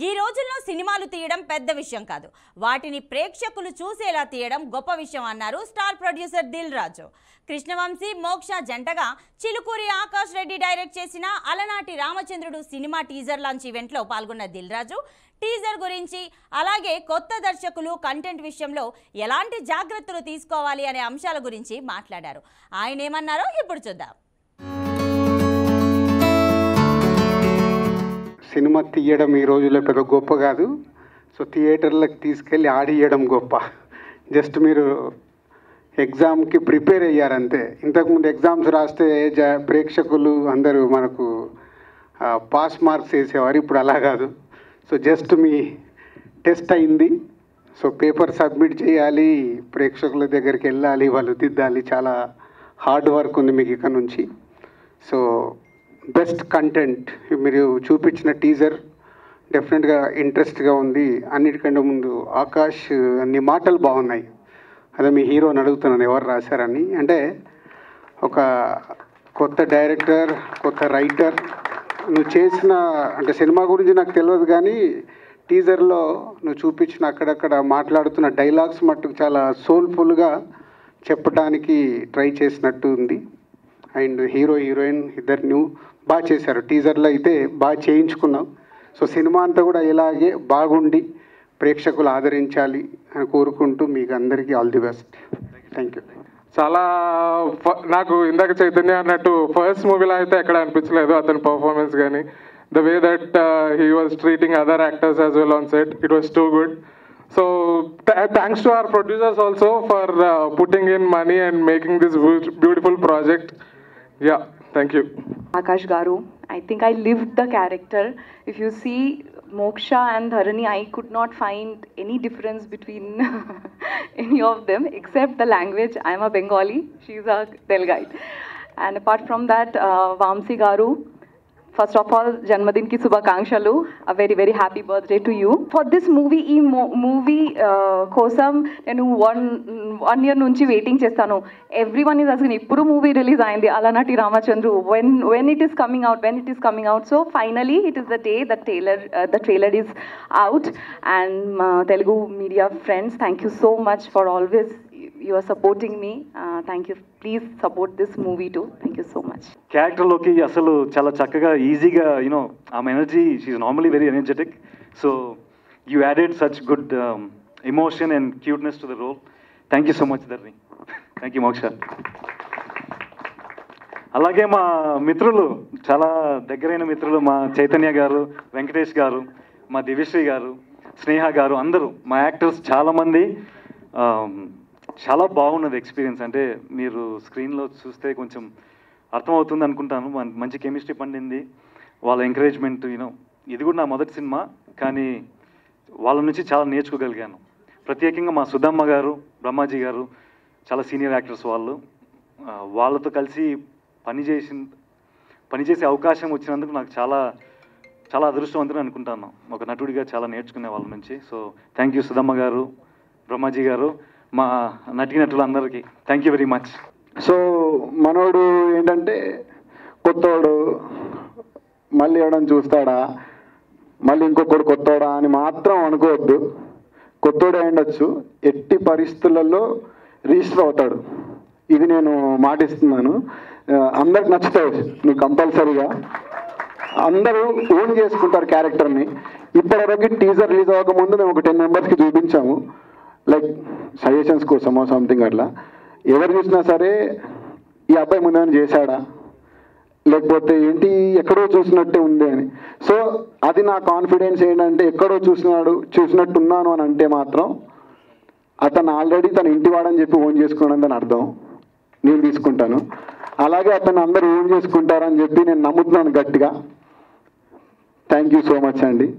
ఈ రోజుల్లో సినిమాలు తీయడం పెద్ద విషయం కాదు, వాటిని ప్రేక్షకులు చూసేలా తీయడం గొప్ప విషయం అన్నారు స్టార్ ప్రొడ్యూసర్ దిల్ రాజు. కృష్ణవంశీ మోక్ష జంటగా చిలుకూరి ఆకాష్ రెడ్డి డైరెక్ట్ చేసిన అలనాటి రామచంద్రుడు సినిమా టీజర్ లాంచ్ ఈవెంట్లో పాల్గొన్న దిల్ రాజు టీజర్ గురించి, అలాగే కొత్త దర్శకులు కంటెంట్ విషయంలో ఎలాంటి జాగ్రత్తలు తీసుకోవాలి అనే అంశాల గురించి మాట్లాడారు. ఆయన ఏమన్నారో ఇప్పుడు చూద్దాం. సినిమా తీయడం ఈ రోజుల్లో పెద్ద గొప్ప కాదు. సో థియేటర్లకు తీసుకెళ్ళి ఆడియడం గొప్ప. జస్ట్ మీరు ఎగ్జామ్కి ప్రిపేర్ అయ్యారంతే. ఇంతకుముందు ఎగ్జామ్స్ రాస్తే ప్రేక్షకులు అందరూ మనకు పాస్ మార్క్స్ వేసేవారు. ఇప్పుడు అలా కాదు. సో జస్ట్ మీ టెస్ట్ అయింది, సో పేపర్ సబ్మిట్ చేయాలి, ప్రేక్షకుల దగ్గరికి వెళ్ళాలి, వాళ్ళు దిద్దాలి. చాలా హార్డ్ వర్క్ ఉంది మీకు ఇక్కడ నుంచి. సో బెస్ట్ కంటెంట్ మీరు చూపించిన టీజర్ డెఫినెట్గా ఇంట్రెస్ట్గా ఉంది. అన్నిటికంటే ముందు ఆకాష్ అన్ని మాటలు బాగున్నాయి. అదే మీ హీరోని అడుగుతున్నాను ఎవరు రాశారని. అంటే ఒక కొత్త డైరెక్టర్, కొత్త రైటర్, నువ్వు చేసిన అంటే సినిమా గురించి నాకు తెలియదు కానీ టీజర్లో నువ్వు చూపించిన అక్కడక్కడ మాట్లాడుతున్న డైలాగ్స్ మట్టుకు చాలా సోల్ఫుల్గా చెప్పడానికి ట్రై చేసినట్టు ఉంది. అండ్ హీరో హీరోయిన్ ఇద్దరు బాగా చేశారు. టీజర్లో అయితే బాగా చేయించుకున్నాం. సో సినిమా అంతా కూడా ఇలాగే బాగుండి ప్రేక్షకులు ఆదరించాలి అని కోరుకుంటూ మీకు అందరికీ all the best. Thank you. చాలా నాకు ఇందాక చైతన్య అన్నట్టు ఫస్ట్ మూవీలో అయితే ఎక్కడ అనిపించలేదు అతని పర్ఫార్మెన్స్ కానీ, the way that he was treating other actors as well on set, it was too good. So thanks to our producers also for putting in money and making this beautiful project. Yeah, thank you. Akash Garu, I think I lived the character. If you see Moksha and Dharani, I could not find any difference between any of them except the language. I am a Bengali, she is a Telgai. And apart from that, Vamsi Garu, first of all, Janmadin ki Subhakangshalu, a very very happy birthday to you. For this movie, movie kosam nenu one year nunchi waiting chestanu. Everyone is asking ippudu movie release ayindi Alanati Ramachandru, when it is coming out. So finally it is the day the trailer is out. And Telugu media friends, thank you so much for always you are supporting me. Thank you. Please support this movie too. Thank you so much. క్యారెక్టర్లోకి అసలు చాలా చక్కగా ఈజీగా ఆమె energy, she normally very energetic. So you added such good emotion and cuteness to the role. Thank you so much Dharni. Thank you Moksha. అలాగే మా మిత్రులు, చాలా దగ్గరైన మిత్రులు, మా చైతన్య గారు, వెంకటేష్ గారు, మా దివ్యశ్రీ గారు, స్నేహ గారు, అందరూ మా యాక్టర్స్ చాలామంది. చాలా బాగున్నది ఎక్స్పీరియన్స్. అంటే మీరు స్క్రీన్లో చూస్తే కొంచెం అర్థమవుతుంది అనుకుంటాను. మంచి కెమిస్ట్రీ పండింది. వాళ్ళ ఎంకరేజ్మెంట్, ఇది కూడా నా మొదటి సినిమా కానీ వాళ్ళ నుంచి చాలా నేర్చుకోగలిగాను. ప్రత్యేకంగా మా సుధమ్మ గారు, బ్రహ్మాజీ గారు చాలా సీనియర్ యాక్టర్స్ వాళ్ళు. వాళ్ళతో కలిసి పనిచేసే అవకాశం వచ్చినందుకు నాకు చాలా చాలా అదృష్టవంతుని అనుకుంటాను. ఒక నటుడిగా చాలా నేర్చుకునే వాళ్ళ నుంచి. సో థ్యాంక్ యూ సుధమ్మ గారు, బ్రహ్మాజీ గారు, మా నటీనటులందరికీ thank you very much. So మనోడు ఏంటంటే కొత్తోడు మళ్ళీ ఎవడని చూస్తాడా, మళ్ళీ ఇంకొకడు కొత్తోడా అని మాత్రం అనుకోవద్దు. కొత్తోడే ఉండొచ్చు, ఎట్టి పరిస్థితులలో రిజిస్టర్ అవుతాడు. ఇది నేను మాటిస్తున్నాను. అందరికి నచ్చుతావు నువ్వు కంపల్సరీగా. అందరూ ఓన్ చేసుకుంటారు క్యారెక్టర్ని. ఇప్పటివరకు టీజర్ రిలీజ్ అవ్వకముందు మేము ఒక 10 మెంబర్స్కి చూపించాము, లైక్ సజెషన్స్ కోసమో సంథింగ్ అట్లా. ఎవరు చూసినా సరే ఈ అబ్బాయి ముందేమైనా చేశాడా, లేకపోతే ఏంటి ఎక్కడో చూసినట్టే ఉంది అని. సో అది నా కాన్ఫిడెన్స్ ఏంటంటే ఎక్కడో చూసినట్టున్నాను అని అంటే మాత్రం అతను ఆల్రెడీ తన ఇంటివాడని చెప్పి ఓన్ చేసుకున్నాడని అర్థం. నేను తీసుకుంటాను. అలాగే అతను అందరూ ఓన్ చేసుకుంటారని చెప్పి నేను నమ్ముతున్నాను గట్టిగా. థ్యాంక్ యూ సో మచ్ అండి.